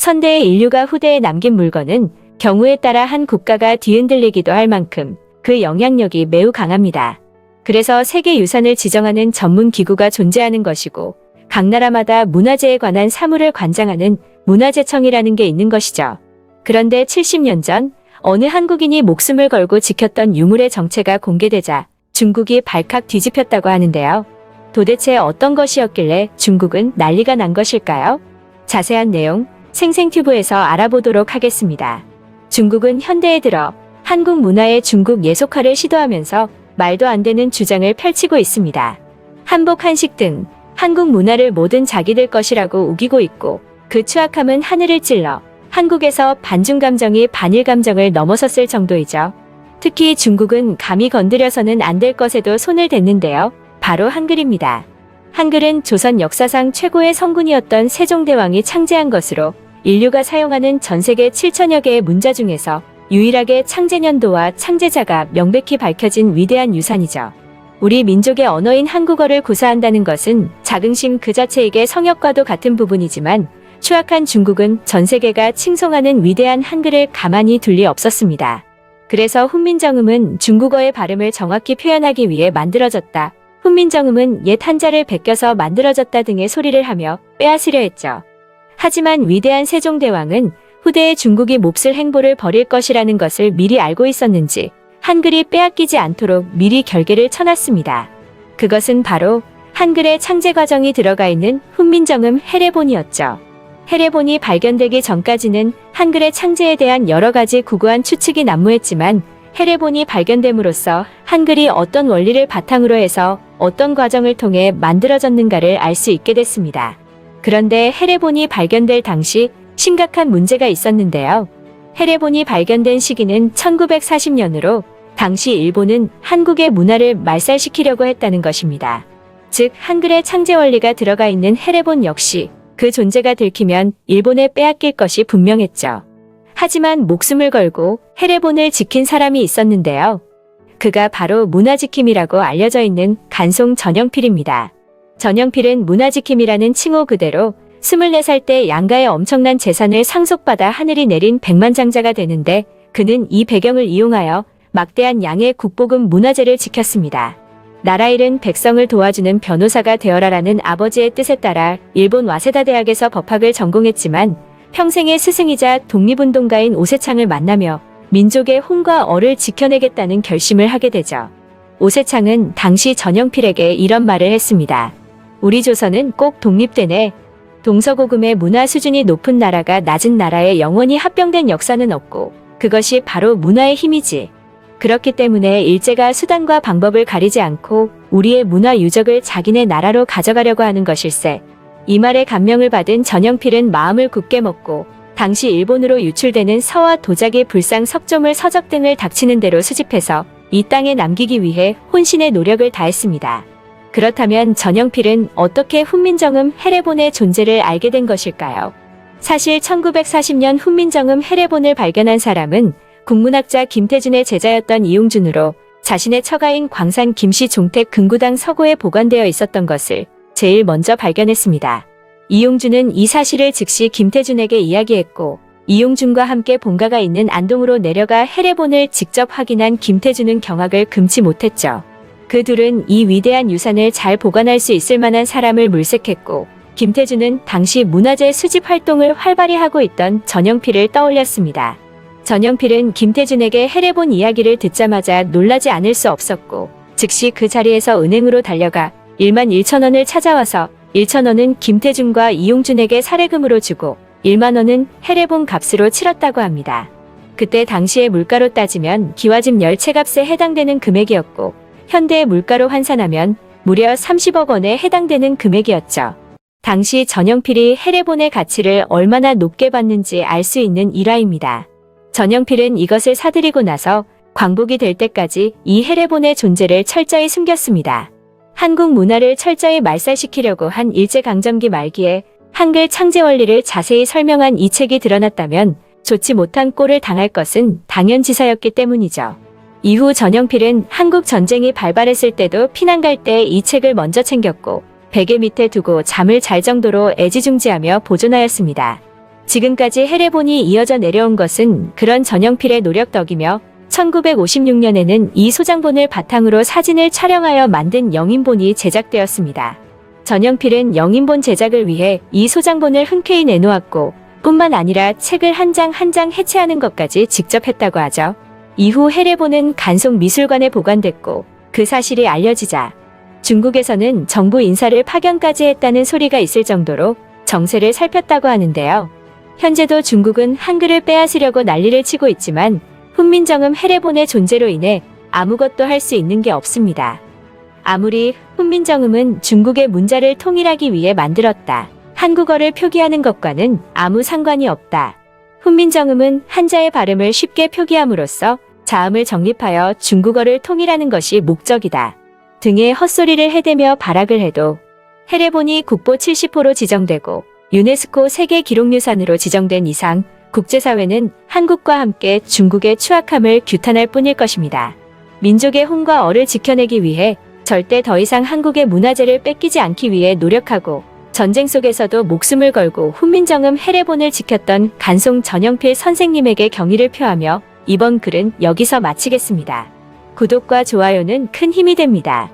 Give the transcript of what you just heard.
선대의 인류가 후대에 남긴 물건은 경우에 따라 한 국가가 뒤흔들리기도 할 만큼 그 영향력이 매우 강합니다. 그래서 세계유산을 지정하는 전문 기구가 존재하는 것이고 각 나라마다 문화재에 관한 사무를 관장하는 문화재청이라는 게 있는 것이죠. 그런데 70년 전 어느 한국인이 목숨을 걸고 지켰던 유물의 정체가 공개되자 중국이 발칵 뒤집혔다고 하는데요. 도대체 어떤 것이었길래 중국은 난리가 난 것일까요? 자세한 내용 생생튜브에서 알아보도록 하겠습니다. 중국은 현대에 들어 한국 문화의 중국 예속화를 시도하면서 말도 안 되는 주장을 펼치고 있습니다. 한복, 한식 등 한국 문화를 모든 자기들 것이라고 우기고 있고 그 추악함은 하늘을 찔러 한국에서 반중 감정이 반일 감정을 넘어섰을 정도이죠. 특히 중국은 감히 건드려서는 안 될 것에도 손을 댔는데요. 바로 한글입니다. 한글은 조선 역사상 최고의 성군이었던 세종대왕이 창제한 것으로 인류가 사용하는 전 세계 7천여 개의 문자 중에서 유일하게 창제년도와 창제자가 명백히 밝혀진 위대한 유산이죠. 우리 민족의 언어인 한국어를 구사한다는 것은 자긍심 그 자체이게 성역과도 같은 부분이지만 추악한 중국은 전 세계가 칭송하는 위대한 한글을 가만히 둘 리 없었습니다. 그래서 훈민정음은 중국어의 발음을 정확히 표현하기 위해 만들어졌다. 훈민정음은 옛 한자를 베껴서 만들어졌다 등의 소리를 하며 빼앗으려 했죠. 하지만 위대한 세종대왕은 후대에 중국이 몹쓸 행보를 벌일 것이라는 것을 미리 알고 있었는지 한글이 빼앗기지 않도록 미리 결계를 쳐놨습니다. 그것은 바로 한글의 창제 과정이 들어가 있는 훈민정음 해례본이었죠. 해례본이 발견되기 전까지는 한글의 창제에 대한 여러 가지 구구한 추측이 난무했지만 해례본이 발견됨으로써 한글이 어떤 원리를 바탕으로 해서 어떤 과정을 통해 만들어졌는가를 알 수 있게 됐습니다. 그런데 해례본이 발견될 당시 심각한 문제가 있었는데요. 해례본이 발견된 시기는 1940년으로 당시 일본은 한국의 문화를 말살시키려고 했다는 것입니다. 즉 한글의 창제 원리가 들어가 있는 해례본 역시 그 존재가 들키면 일본에 빼앗길 것이 분명했죠. 하지만 목숨을 걸고 해례본을 지킨 사람이 있었는데요. 그가 바로 문화지킴이라고 알려져 있는 간송 전영필입니다. 전영필은 문화지킴이라는 칭호 그대로 24살 때 양가의 엄청난 재산을 상속받아 하늘이 내린 백만장자가 되는데 그는 이 배경을 이용하여 막대한 양의 국보금 문화재를 지켰습니다. 나라 잃은 백성을 도와주는 변호사가 되어라라는 아버지의 뜻에 따라 일본 와세다 대학에서 법학을 전공했지만 평생의 스승이자 독립운동가인 오세창을 만나며 민족의 혼과 어를 지켜내겠다는 결심을 하게 되죠. 오세창은 당시 전영필에게 이런 말을 했습니다. 우리 조선은 꼭 독립되네. 동서고금의 문화 수준이 높은 나라가 낮은 나라에 영원히 합병된 역사는 없고 그것이 바로 문화의 힘이지. 그렇기 때문에 일제가 수단과 방법을 가리지 않고 우리의 문화 유적을 자기네 나라로 가져가려고 하는 것일세. 이 말에 감명을 받은 전영필은 마음을 굳게 먹고 당시 일본으로 유출되는 서와 도자기, 불상, 석조물, 서적 등을 닥치는 대로 수집해서 이 땅에 남기기 위해 혼신의 노력을 다했습니다. 그렇다면 전영필은 어떻게 훈민정음 해례본의 존재를 알게 된 것일까요? 사실 1940년 훈민정음 해례본을 발견한 사람은 국문학자 김태준의 제자였던 이용준으로 자신의 처가인 광산 김씨 종택 금구당 서고에 보관되어 있었던 것을 제일 먼저 발견했습니다. 이용준은 이 사실을 즉시 김태준에게 이야기했고 이용준과 함께 본가가 있는 안동으로 내려가 해례본을 직접 확인한 김태준은 경악을 금치 못했죠. 그 둘은 이 위대한 유산을 잘 보관할 수 있을 만한 사람을 물색했고 김태준은 당시 문화재 수집 활동을 활발히 하고 있던 전영필을 떠올렸습니다. 전영필은 김태준에게 해례본 이야기를 듣자마자 놀라지 않을 수 없었고 즉시 그 자리에서 은행으로 달려가 11,000원을 찾아와서 1,000원은 김태준과 이용준에게 사례금으로 주고 10,000원은 해례본 값으로 치렀다고 합니다. 그때 당시의 물가로 따지면 기와집 10채 값에 해당되는 금액이었고 현대의 물가로 환산하면 무려 30억 원에 해당되는 금액이었죠. 당시 전영필이 해례본의 가치를 얼마나 높게 봤는지 알 수 있는 일화입니다. 전영필은 이것을 사들이고 나서 광복이 될 때까지 이 해례본의 존재를 철저히 숨겼습니다. 한국 문화를 철저히 말살시키려고 한 일제강점기 말기에 한글 창제 원리를 자세히 설명한 이 책이 드러났다면 좋지 못한 꼴을 당할 것은 당연지사였기 때문이죠. 이후 전영필은 한국 전쟁이 발발했을 때도 피난 갈 때 이 책을 먼저 챙겼고 베개 밑에 두고 잠을 잘 정도로 애지중지하며 보존하였습니다. 지금까지 해례본이 이어져 내려온 것은 그런 전영필의 노력 덕이며 1956년에는 이 소장본을 바탕으로 사진을 촬영하여 만든 영인본이 제작되었습니다. 전영필은 영인본 제작을 위해 이 소장본을 흔쾌히 내놓았고 뿐만 아니라 책을 한 장 한 장 해체하는 것까지 직접 했다고 하죠. 이후 해례본은 간송미술관에 보관됐고 그 사실이 알려지자 중국에서는 정부 인사를 파견까지 했다는 소리가 있을 정도로 정세를 살폈다고 하는데요. 현재도 중국은 한글을 빼앗으려고 난리를 치고 있지만 훈민정음 해례본의 존재로 인해 아무것도 할 수 있는 게 없습니다. 아무리 훈민정음은 중국의 문자를 통일하기 위해 만들었다. 한국어를 표기하는 것과는 아무 상관이 없다. 훈민정음은 한자의 발음을 쉽게 표기함으로써 자음을 정립하여 중국어를 통일하는 것이 목적이다. 등의 헛소리를 해대며 발악을 해도 해례본이 국보 70호로 지정되고 유네스코 세계기록유산으로 지정된 이상 국제사회는 한국과 함께 중국의 추악함을 규탄할 뿐일 것입니다. 민족의 혼과 어를 지켜내기 위해 절대 더 이상 한국의 문화재를 뺏기지 않기 위해 노력하고 전쟁 속에서도 목숨을 걸고 훈민정음 해례본을 지켰던 간송 전영필 선생님에게 경의를 표하며 이번 글은 여기서 마치겠습니다. 구독과 좋아요는 큰 힘이 됩니다.